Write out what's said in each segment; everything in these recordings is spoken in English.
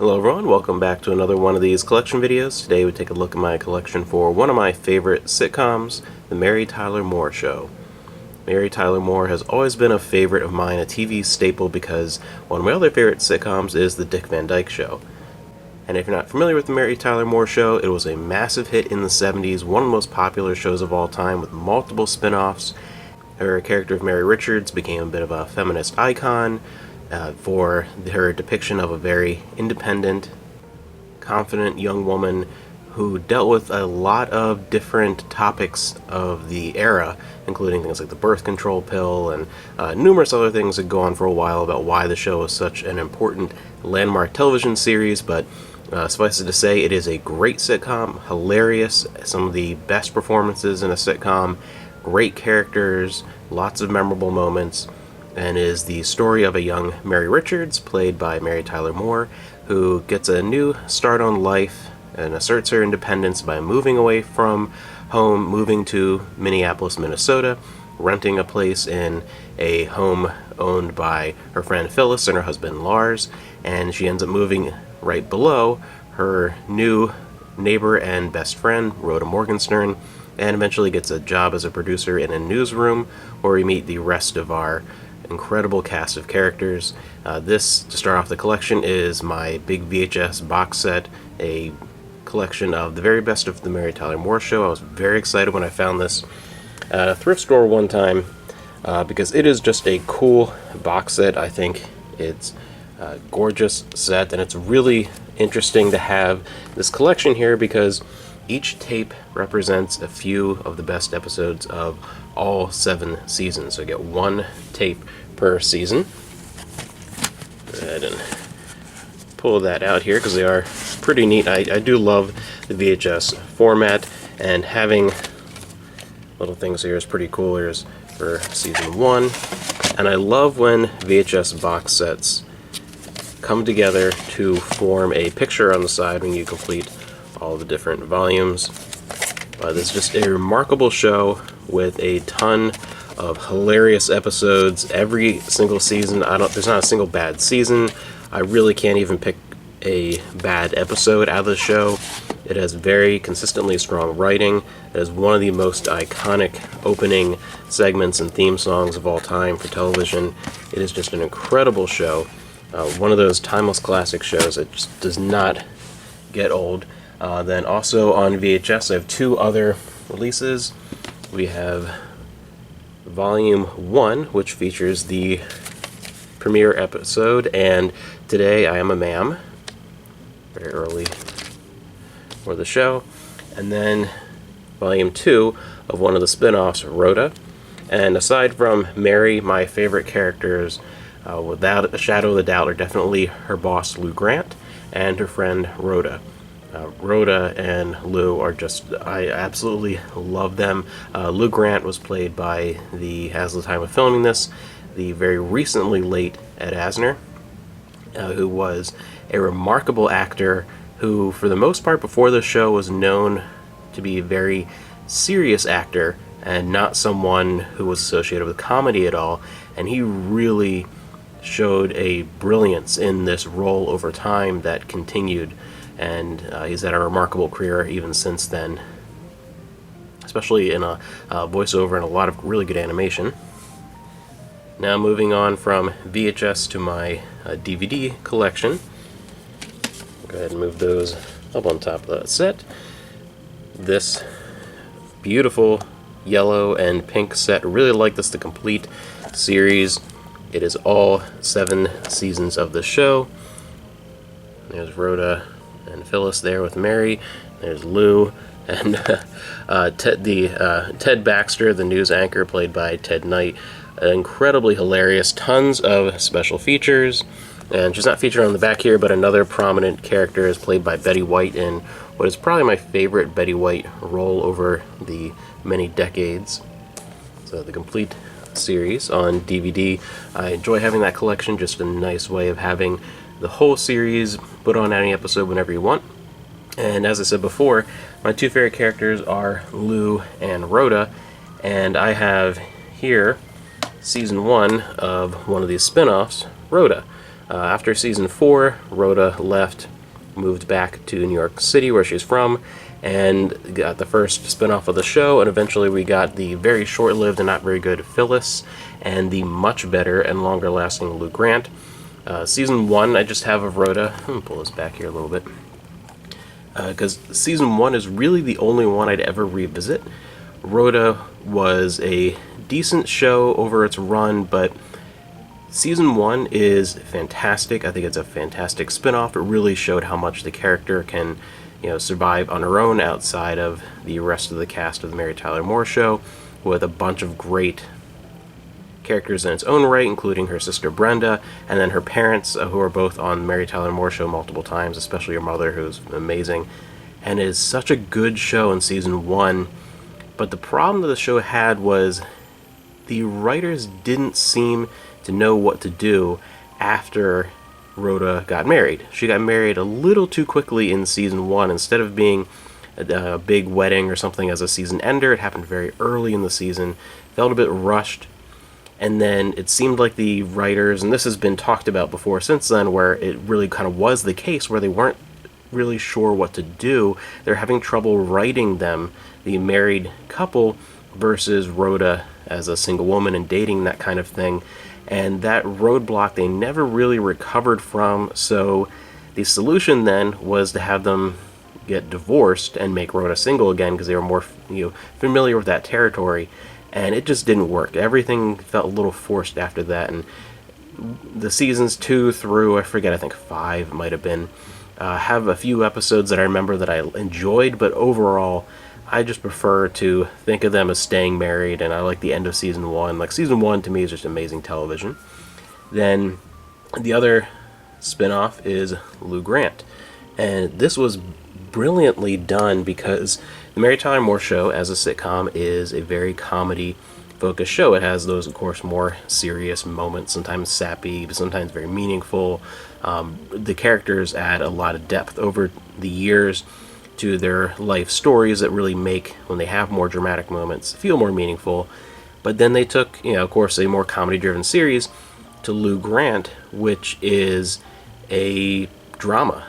Hello everyone, welcome back to another one of these collection videos. Today we take a look at my collection for one of my favorite sitcoms, The Mary Tyler Moore Show. Mary Tyler Moore has always been a favorite of mine, a TV staple, because one of my other favorite sitcoms is The Dick Van Dyke Show. And if you're not familiar with The Mary Tyler Moore Show, it was a massive hit in the 70s, one of the most popular shows of all time with multiple spin-offs. Her character of Mary Richards became a bit of a feminist icon, for her depiction of a very independent, confident young woman who dealt with a lot of different topics of the era, including things like the birth control pill and numerous other things that go on for a while about why the show was such an important landmark television series. But suffice it to say, it is a great sitcom, hilarious, some of the best performances in a sitcom, great characters, lots of memorable moments, and is the story of a young Mary Richards, played by Mary Tyler Moore, who gets a new start on life and asserts her independence by moving away from home, moving to Minneapolis, Minnesota, renting a place in a home owned by her friend Phyllis and her husband Lars, and she ends up moving right below her new neighbor and best friend, Rhoda Morgenstern, and eventually gets a job as a producer in a newsroom where we meet the rest of our incredible cast of characters. This, to start off the collection, is my big VHS box set, a collection of the very best of the Mary Tyler Moore Show. I was very excited when I found this at a thrift store one time because it is just a cool box set. I think it's a gorgeous set, and it's really interesting to have this collection here because each tape represents a few of the best episodes of all 7 seasons. So you get one tape per season. Go ahead and pull that out here because they are pretty neat. I do love the VHS format, and having little things here is pretty cool. Here's for season 1, and I love when VHS box sets come together to form a picture on the side when you complete all the different volumes. This is just a remarkable show with a ton of hilarious episodes every single season. There's not a single bad season. I really can't even pick a bad episode out of the show. It has very consistently strong writing. It has one of the most iconic opening segments and theme songs of all time for television. It is just an incredible show. One of those timeless classic shows that just does not get old. Then also on VHS, I have 2 other releases. We have Volume 1, which features the premiere episode, and Today I Am a Ma'am, very early for the show. And then Volume 2 of one of the spin-offs, Rhoda. And aside from Mary, my favorite characters, without a shadow of a doubt, are definitely her boss, Lou Grant, and her friend, Rhoda. Rhoda and Lou are just, I absolutely love them. Lou Grant was played by as of the time of filming this, the very recently late Ed Asner, who was a remarkable actor who, for the most part before the show, was known to be a very serious actor and not someone who was associated with comedy at all, and he really showed a brilliance in this role over time that continued. And he's had a remarkable career even since then, especially in a voiceover and a lot of really good animation. Now moving on from VHS to my DVD collection. Go ahead and move those up on top of that set. This beautiful yellow and pink set, really like this, the complete series. It is all 7 seasons of the show. There's Rhoda and Phyllis there with Mary. There's Lou and Ted Baxter, the news anchor, played by Ted Knight. Incredibly hilarious, tons of special features, and she's not featured on the back here, but another prominent character is played by Betty White in what is probably my favorite Betty White role over the many decades. So the complete series on DVD. I enjoy having that collection, just a nice way of having the whole series, put on any episode whenever you want. And as I said before, my 2 favorite characters are Lou and Rhoda, and I have here season 1 of one of these spin-offs, Rhoda. After season 4, Rhoda left, moved back to New York City, where she's from, and got the first spinoff of the show, and eventually we got the very short-lived and not very good Phyllis, and the much better and longer-lasting Lou Grant. Season 1 I just have of Rhoda. I'm going to pull this back here a little bit, because season 1 is really the only one I'd ever revisit. Rhoda was a decent show over its run, but season 1 is fantastic. I think it's a fantastic spin-off. It really showed how much the character can, survive on her own outside of the rest of the cast of the Mary Tyler Moore Show, with a bunch of great characters in its own right, including her sister Brenda, and then her parents, who are both on Mary Tyler Moore Show multiple times, especially her mother, who's amazing. And it is such a good show in season 1, but the problem that the show had was the writers didn't seem to know what to do after Rhoda got married. She got married a little too quickly in season 1. Instead of being a big wedding or something as a season ender, it happened very early in the season, felt a bit rushed, and then it seemed like the writers, and this has been talked about before since then, where it really kind of was the case, where they weren't really sure what to do. They're having trouble writing them, the married couple, versus Rhoda as a single woman and dating, that kind of thing. And that roadblock they never really recovered from, so the solution then was to have them get divorced and make Rhoda single again, because they were more familiar with that territory, and it just didn't work. Everything felt a little forced after that, and the seasons 2 through, I forget, I think 5 might have been, have a few episodes that I remember that I enjoyed, but overall I just prefer to think of them as staying married, and I like the end of season 1. Like, season 1 to me is just amazing television. Then the other spin-off is Lou Grant, and this was brilliantly done because the Mary Tyler Moore Show as a sitcom is a very comedy-focused show. It has those, of course, more serious moments, sometimes sappy, but sometimes very meaningful. The characters add a lot of depth over the years to their life stories that really make, when they have more dramatic moments, feel more meaningful. But then they took, of course, a more comedy-driven series to Lou Grant, which is a drama.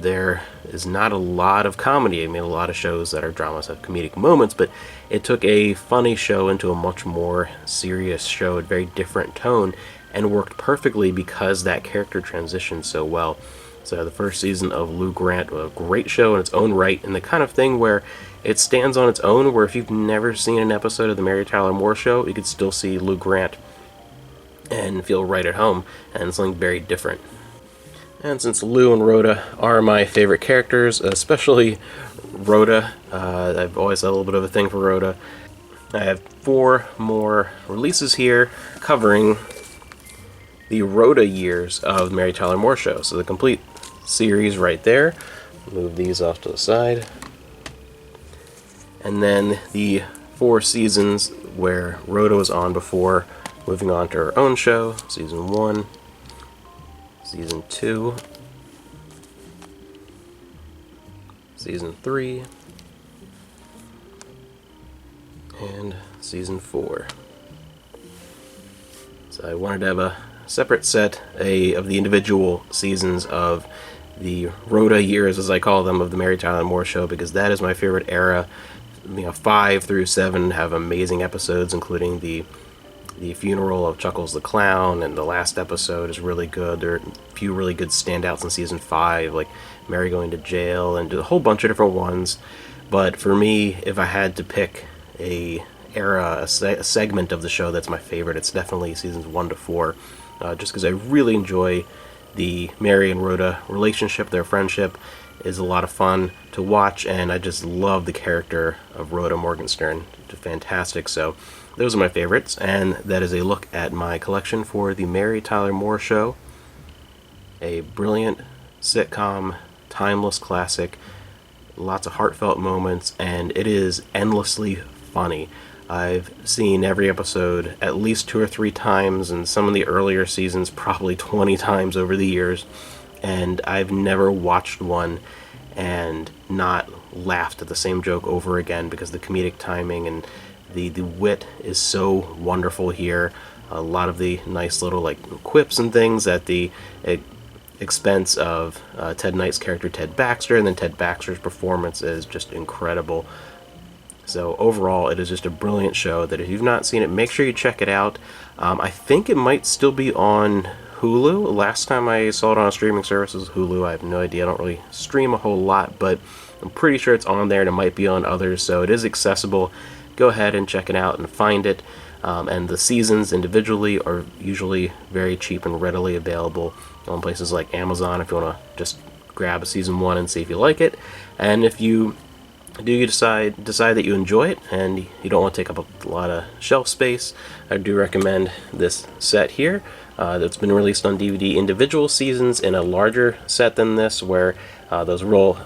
There is not a lot of comedy. I mean, a lot of shows that are dramas have comedic moments, but it took a funny show into a much more serious show, a very different tone, and worked perfectly because that character transitioned so well. So the first season of Lou Grant, a great show in its own right, and the kind of thing where it stands on its own, where if you've never seen an episode of the Mary Tyler Moore Show, you could still see Lou Grant and feel right at home, and something very different. And since Lou and Rhoda are my favorite characters, especially Rhoda, I've always had a little bit of a thing for Rhoda. I have 4 more releases here covering the Rhoda years of the Mary Tyler Moore Show. So the complete series right there. Move these off to the side. And then the 4 seasons where Rhoda was on before moving on to her own show. Season 1, Season 2, Season 3, and Season 4. So I wanted to have a separate set of the individual seasons of the Rhoda years, as I call them, of the Mary Tyler Moore Show, because that is my favorite era. 5 through 7 have amazing episodes, including the funeral of Chuckles the Clown, and the last episode is really good. There are a few really good standouts in season 5, like Mary going to jail, and a whole bunch of different ones. But for me, if I had to pick a segment of the show that's my favorite, it's definitely seasons 1 to 4, just because I really enjoy the Mary and Rhoda relationship. Their friendship is a lot of fun to watch, and I just love the character of Rhoda Morgenstern. It's fantastic. So those are my favorites, and that is a look at my collection for the Mary Tyler Moore Show. A brilliant sitcom, timeless classic, lots of heartfelt moments, and it is endlessly funny. I've seen every episode at least 2 or 3 times, and some of the earlier seasons probably 20 times over the years, and I've never watched one and not laughed at the same joke over again, because the comedic timing and the wit is so wonderful here. a lot of the nice little like quips and things at the expense of Ted Knight's character Ted Baxter, and then Ted Baxter's performance is just incredible. So overall, it is just a brilliant show that if you've not seen it, make sure you check it out. I think it might still be on Hulu. Last time I saw it on a streaming service was Hulu. I have no idea. I don't really stream a whole lot, but I'm pretty sure it's on there, and it might be on others, so it is accessible. Go ahead and check it out and find it. And the seasons individually are usually very cheap and readily available on places like Amazon if you want to just grab a season 1 and see if you like it. And if you do decide that you enjoy it and you don't want to take up a lot of shelf space, I do recommend this set here that's been released on DVD. Individual seasons in a larger set than this, where those roll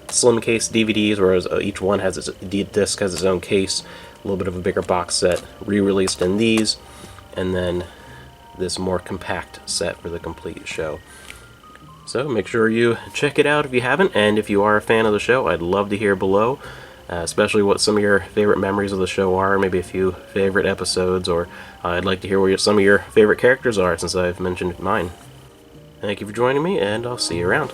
slim case DVDs, whereas each one has its disc has its own case, a little bit of a bigger box set, re-released in these, and then this more compact set for the complete show. So make sure you check it out if you haven't, and if you are a fan of the show, I'd love to hear below, especially what some of your favorite memories of the show are, maybe a few favorite episodes, or I'd like to hear what some of your favorite characters are, since I've mentioned mine. Thank you for joining me, and I'll see you around.